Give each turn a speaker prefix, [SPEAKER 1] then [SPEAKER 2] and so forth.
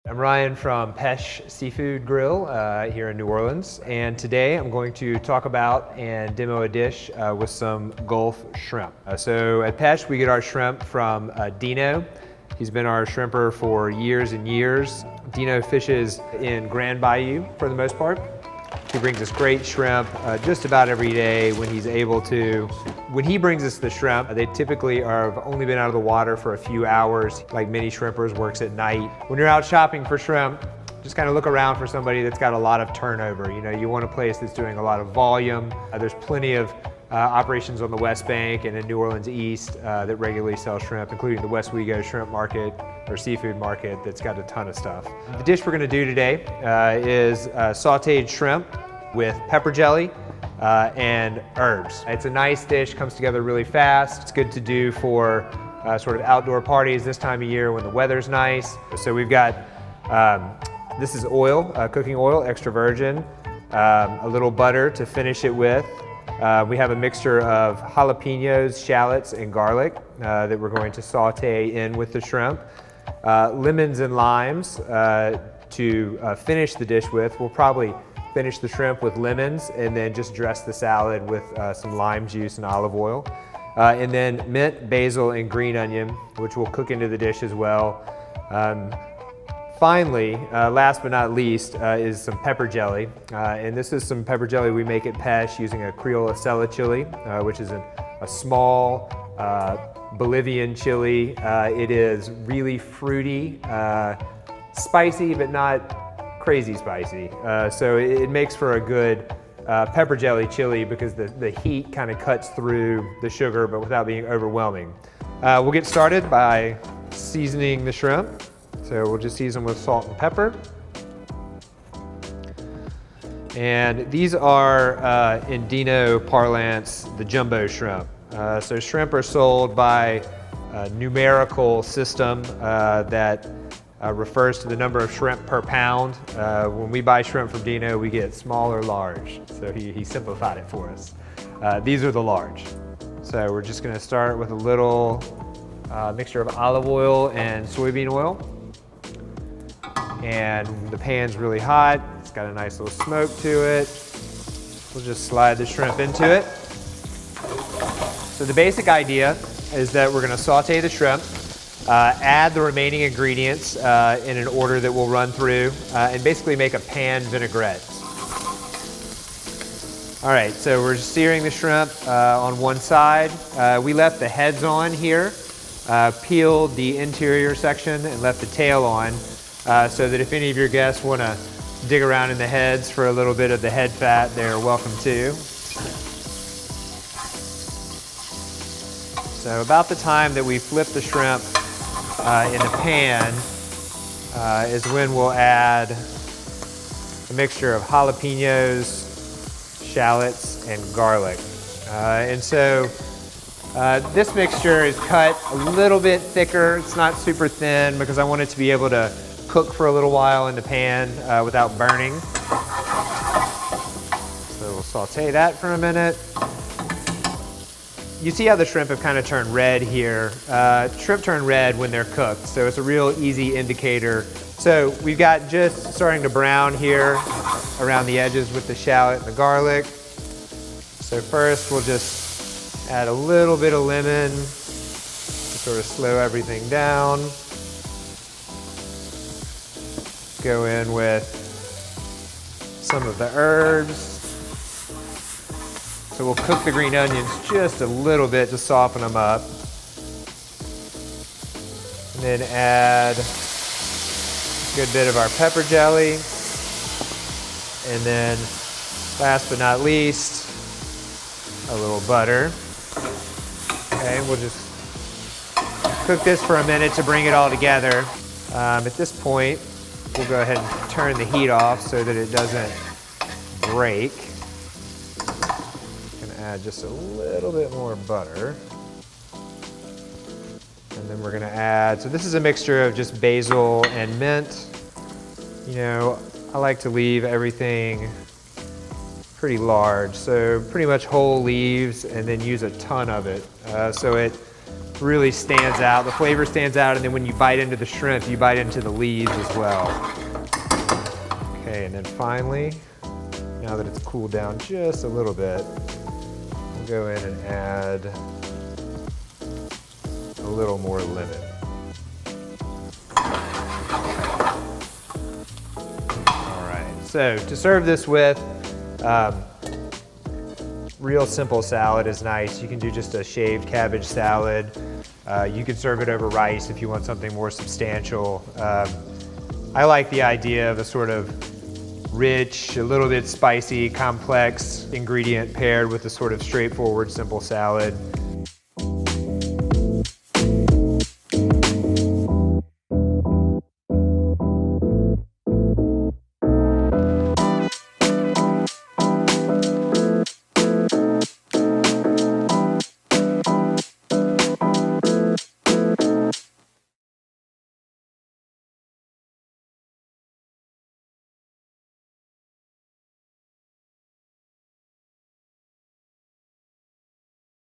[SPEAKER 1] I'm Ryan from Pêche Seafood Grill here in New Orleans, and today I'm going to talk about and demo a dish with some Gulf shrimp. So at Pêche we get our shrimp from Dino. He's been our shrimper for years and years. Dino fishes in Grand Bayou for the most part. He brings us great shrimp just about every day when he's able to. When he brings us the shrimp, they typically have only been out of the water for a few hours. Like many shrimpers, works at night. When you're out shopping for shrimp, just kind of look around for somebody that's got a lot of turnover. You know, you want a place that's doing a lot of volume. There's plenty of operations on the West Bank and in New Orleans East that regularly sell shrimp, including the West Wego shrimp market or seafood market that's got a ton of stuff. The dish we're going to do today is sauteed shrimp with pepper jelly and herbs. It's a nice dish, comes together really fast. It's good to do for sort of outdoor parties this time of year when the weather's nice. So we've got, this is oil, cooking oil, extra virgin, a little butter to finish it with. We have a mixture of jalapenos, shallots, and garlic that we're going to saute in with the shrimp. Lemons and limes to finish the dish with. We'll probably finish the shrimp with lemons and then just dress the salad with some lime juice and olive oil. And then mint, basil, and green onion, which we'll cook into the dish as well. Finally, last but not least, is some pepper jelly. And this is some pepper jelly we make at Pêche using a Creole Acela chili, which is a small Bolivian chili. It is really fruity, spicy, but not crazy spicy. So it makes for a good pepper jelly chili because the heat kind of cuts through the sugar, but without being overwhelming. We'll get started by seasoning the shrimp. So we'll just season with salt and pepper. And these are, in Dino parlance, the jumbo shrimp. So shrimp are sold by a numerical system that refers to the number of shrimp per pound. When we buy shrimp from Dino, we get small or large. So he simplified it for us. These are the large. So we're just gonna start with a little mixture of olive oil and soybean oil. And the pan's really hot. It's got a nice little smoke to it. We'll just slide the shrimp into it. So the basic idea is that we're gonna saute the shrimp, add the remaining ingredients in an order that we'll run through, and basically make a pan vinaigrette. All right, so we're searing the shrimp on one side. We left the heads on here, peeled the interior section and left the tail on, so that if any of your guests want to dig around in the heads for a little bit of the head fat, they're welcome to. So about the time that we flip the shrimp in the pan is when we'll add a mixture of jalapenos, shallots, and garlic. And so this mixture is cut a little bit thicker. It's not super thin because I want it to be able to cook for a little while in the pan without burning. So we'll saute that for a minute. You see how the shrimp have kind of turned red here. Shrimp turn red when they're cooked, so it's a real easy indicator. So we've got just starting to brown here around the edges with the shallot and the garlic. So first we'll just add a little bit of lemon to sort of slow everything down. Go in with some of the herbs. So we'll cook the green onions just a little bit to soften them up. And then add a good bit of our pepper jelly. And then last but not least, a little butter. Okay, we'll just cook this for a minute to bring it all together. At this point, we'll go ahead and turn the heat off so that it doesn't break. I'm gonna add just a little bit more butter. And then we're gonna add, so this is a mixture of just basil and mint. You know, I like to leave everything pretty large, so pretty much whole leaves and then use a ton of it. So it really stands out. The flavor stands out, and then when you bite into the shrimp, you bite into the leaves as well. Okay, and then finally, now that it's cooled down just a little bit, we'll go in and add a little more lemon. All right, so to serve this with, real simple salad is nice. You can do just a shaved cabbage salad. You can serve it over rice if you want something more substantial. I like the idea of a sort of rich, a little bit spicy, complex ingredient paired with a sort of straightforward, simple salad.